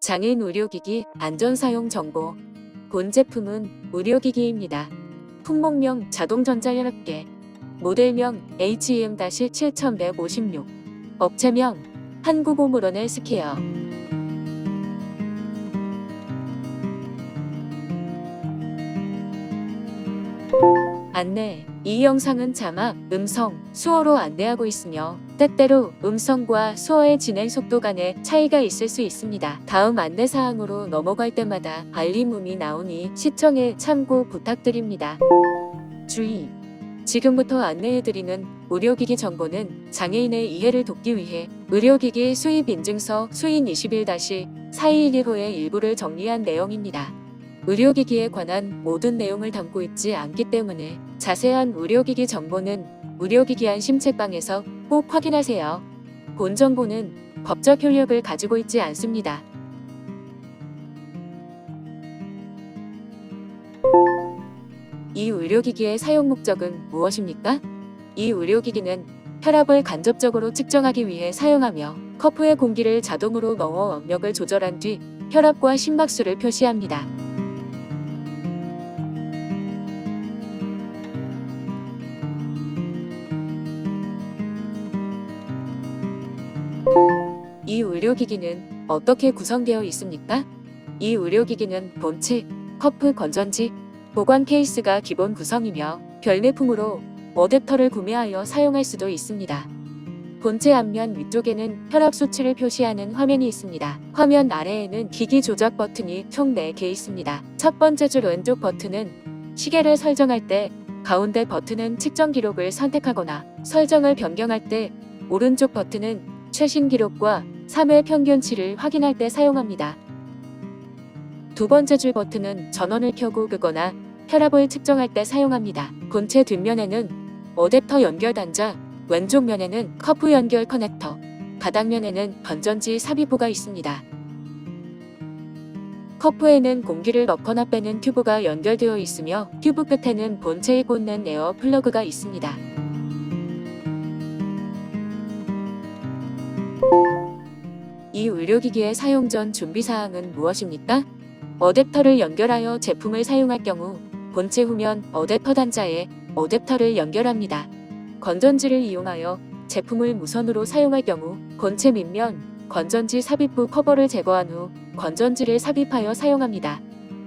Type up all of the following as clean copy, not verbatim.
장애인 의료기기 안전사용 정보. 본 제품은 의료기기입니다. 품목명 자동전자혈압계. 모델명 HEM-7156. 업체명 한국오므론 헬스케어. 안내. 이 영상은 자막, 음성, 수어로 안내하고 있으며 때때로 음성과 수어의 진행 속도 간에 차이가 있을 수 있습니다. 다음 안내사항으로 넘어갈 때마다 알림음이 나오니 시청에 참고 부탁드립니다. 주의! 지금부터 안내해드리는 의료기기 정보는 장애인의 이해를 돕기 위해 의료기기 수입 인증서 수인 21-4211호의 일부를 정리한 내용입니다. 의료기기에 관한 모든 내용을 담고 있지 않기 때문에 자세한 의료기기 정보는 의료기기 안심 책방에서 꼭 확인하세요. 본 정보는 법적 효력을 가지고 있지 않습니다. 이 의료기기의 사용 목적은 무엇입니까? 이 의료기기는 혈압을 간접적으로 측정하기 위해 사용하며 커프에 공기를 자동으로 넣어 압력을 조절한 뒤 혈압과 심박수를 표시합니다. 이 의료기기는 어떻게 구성되어 있습니까? 이 의료기기는 본체, 커프 건전지, 보관 케이스가 기본 구성이며 별내품으로 어댑터를 구매하여 사용할 수도 있습니다. 본체 앞면 위쪽에는 혈압 수치를 표시하는 화면이 있습니다. 화면 아래에는 기기 조작 버튼이 총 4개 있습니다. 첫 번째 줄 왼쪽 버튼은 시계를 설정할 때, 가운데 버튼은 측정 기록을 선택하거나 설정을 변경할 때, 오른쪽 버튼은 최신 기록과 3회 평균치를 확인할 때 사용합니다. 두 번째 줄 버튼은 전원을 켜고 끄거나 혈압을 측정할 때 사용합니다. 본체 뒷면에는 어댑터 연결 단자, 왼쪽 면에는 커프 연결 커넥터, 바닥면에는 건전지 삽입부가 있습니다. 커프에는 공기를 넣거나 빼는 튜브가 연결되어 있으며 튜브 끝에는 본체에 꽂는 에어 플러그가 있습니다. 이 의료기기의 사용 전 준비사항은 무엇입니까? 어댑터를 연결하여 제품을 사용할 경우 본체 후면 어댑터 단자에 어댑터를 연결합니다. 건전지를 이용하여 제품을 무선으로 사용할 경우 본체 밑면 건전지 삽입부 커버를 제거한 후 건전지를 삽입하여 사용합니다.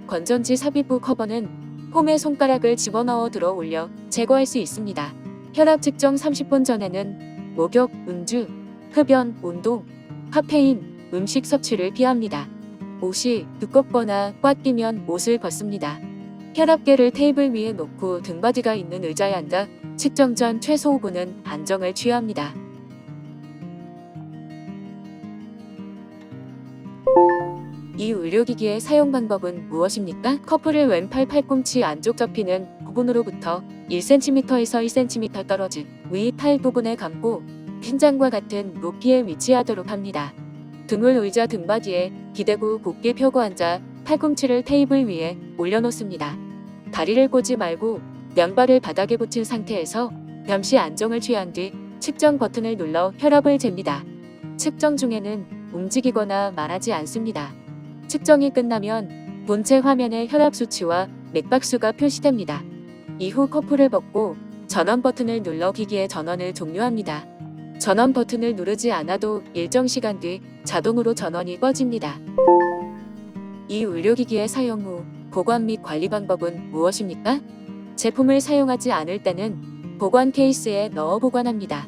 건전지 삽입부 커버는 홈에 손가락을 집어넣어 들어 올려 제거할 수 있습니다. 혈압 측정 30분 전에는 목욕, 음주, 흡연, 운동, 카페인, 음식 섭취를 피합니다. 옷이 두껍거나 꽉 끼면 옷을 벗습니다. 혈압계를 테이블 위에 놓고 등받이가 있는 의자에 앉아 측정 전 최소 5분은 안정을 취합니다. 이 의료기기의 사용 방법은 무엇입니까? 커프를 왼팔 팔꿈치 안쪽 접히는 부분으로부터 1cm에서 2cm 떨어진 위 팔 부분에 감고 핀장과 같은 높이에 위치하도록 합니다. 등을 의자 등받이에 기대고 곧게 펴고 앉아 팔꿈치를 테이블 위에 올려놓습니다. 다리를 꼬지 말고 양발을 바닥에 붙인 상태에서 잠시 안정을 취한 뒤 측정 버튼을 눌러 혈압을 잽니다. 측정 중에는 움직이거나 말하지 않습니다. 측정이 끝나면 본체 화면에 혈압 수치와 맥박수가 표시됩니다. 이후 커프를 벗고 전원 버튼을 눌러 기기의 전원을 종료합니다. 전원 버튼을 누르지 않아도 일정 시간 뒤 자동으로 전원이 꺼집니다. 이 의료기기의 사용 후 보관 및 관리 방법은 무엇입니까? 제품을 사용하지 않을 때는 보관 케이스에 넣어 보관합니다.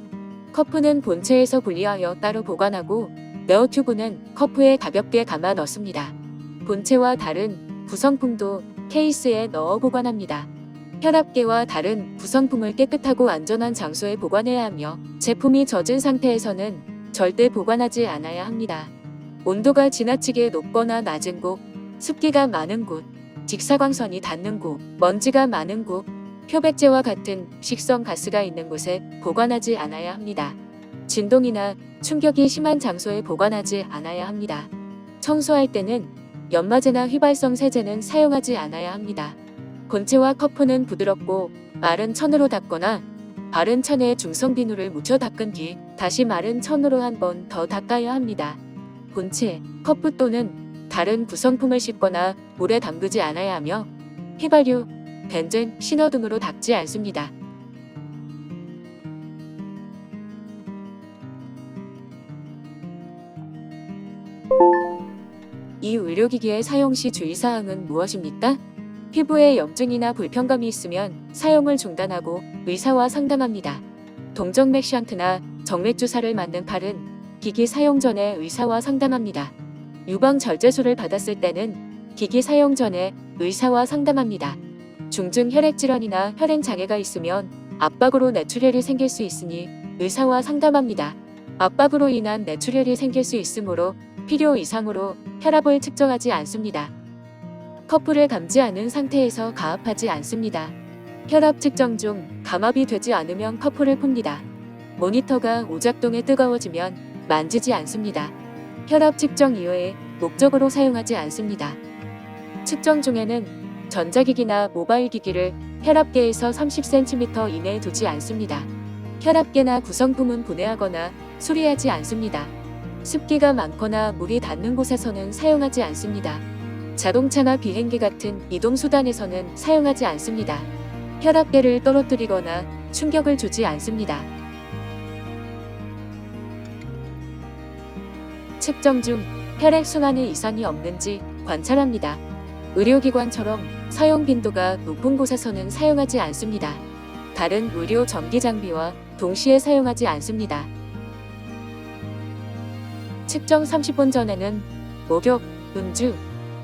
커프는 본체에서 분리하여 따로 보관하고 에어 튜브는 커프에 가볍게 감아 넣습니다. 본체와 다른 구성품도 케이스에 넣어 보관합니다. 혈압계와 다른 구성품을 깨끗하고 안전한 장소에 보관해야 하며 제품이 젖은 상태에서는 절대 보관하지 않아야 합니다. 온도가 지나치게 높거나 낮은 곳, 습기가 많은 곳, 직사광선이 닿는 곳, 먼지가 많은 곳, 표백제와 같은 식성 가스가 있는 곳에 보관하지 않아야 합니다. 진동이나 충격이 심한 장소에 보관하지 않아야 합니다. 청소할 때는 연마제나 휘발성 세제는 사용하지 않아야 합니다. 본체와 커프는 부드럽고 마른 천으로 닦거나 마른 천에 중성 비누를 묻혀 닦은 뒤 다시 마른 천으로 한 번 더 닦아야 합니다. 본체, 커프 또는 다른 구성품을 씻거나 물에 담그지 않아야 하며 휘발유, 벤젠, 신호 등으로 닦지 않습니다. 이 의료기기의 사용 시 주의사항은 무엇입니까? 피부에 염증이나 불편감이 있으면 사용을 중단하고 의사와 상담합니다. 동정맥 션트나 정맥 주사를 맞는 팔은 기기 사용 전에 의사와 상담합니다. 유방 절제술을 받았을 때는 기기 사용 전에 의사와 상담합니다. 중증 혈액 질환이나 혈행 장애가 있으면 압박으로 뇌출혈이 생길 수 있으니 의사와 상담합니다. 압박으로 인한 뇌출혈이 생길 수 있으므로 필요 이상으로 혈압을 측정하지 않습니다. 커플을 감지 않은 상태에서 가압하지 않습니다. 혈압 측정 중 감압이 되지 않으면 커플을 풉니다. 모니터가 오작동에 뜨거워지면 만지지 않습니다. 혈압 측정 이외에 목적으로 사용하지 않습니다. 측정 중에는 전자기기나 모바일 기기를 혈압계에서 30cm 이내에 두지 않습니다. 혈압계나 구성품은 분해하거나 수리하지 않습니다. 습기가 많거나 물이 닿는 곳에서는 사용하지 않습니다. 자동차나 비행기 같은 이동수단에서는 사용하지 않습니다. 혈압계를 떨어뜨리거나 충격을 주지 않습니다. 측정 중 혈액순환에 이상이 없는지 관찰합니다. 의료기관처럼 사용 빈도가 높은 곳에서는 사용하지 않습니다. 다른 의료 전기 장비와 동시에 사용하지 않습니다. 측정 30분 전에는 목욕, 음주,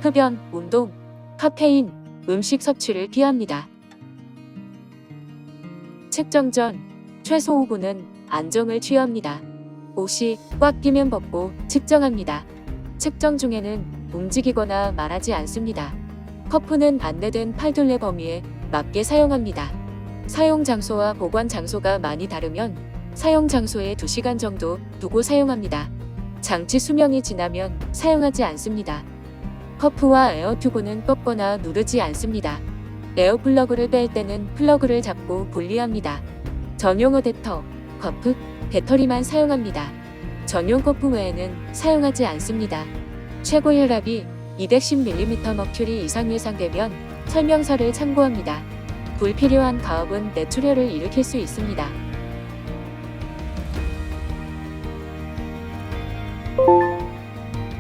흡연, 운동, 카페인, 음식 섭취를 피합니다. 측정 전 최소 5분은 안정을 취합니다. 옷이 꽉 끼면 벗고 측정합니다. 측정 중에는 움직이거나 말하지 않습니다. 커프는 안내된 팔둘레 범위에 맞게 사용합니다. 사용 장소와 보관 장소가 많이 다르면 사용 장소에 2시간 정도 두고 사용합니다. 장치 수명이 지나면 사용하지 않습니다. 커프와 에어튜브는 꺾거나 누르지 않습니다. 에어플러그를 뺄 때는 플러그를 잡고 분리합니다. 전용 어댑터, 커프, 배터리만 사용합니다. 전용 커프 외에는 사용하지 않습니다. 최고 혈압이 210mm 머큐리 이상 예상되면 설명서를 참고합니다. 불필요한 가압은 뇌출혈을 일으킬 수 있습니다.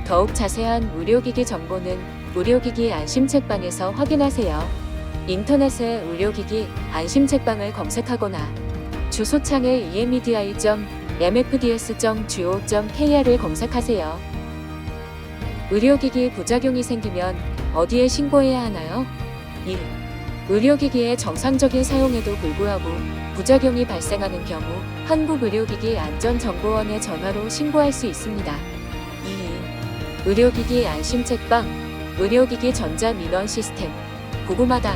더욱 자세한 의료기기 정보는 의료기기 안심책방에서 확인하세요. 인터넷에 의료기기 안심책방을 검색하거나 주소창에 emedi.mfds.go.kr을 검색하세요. 의료기기 부작용이 생기면 어디에 신고해야 하나요? 1. 의료기기의 정상적인 사용에도 불구하고 부작용이 발생하는 경우 한국의료기기 안전정보원에 전화로 신고할 수 있습니다. 2. 의료기기 안심책방, 의료기기 전자민원 시스템, 보고마다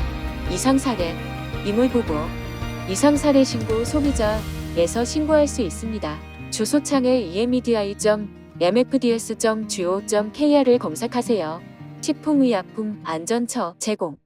이상사례, 이물보고, 이상사례 신고 소비자에서 신고할 수 있습니다. 주소창에 emedi.mfds.go.kr을 검색하세요. 식품의약품 안전처 제공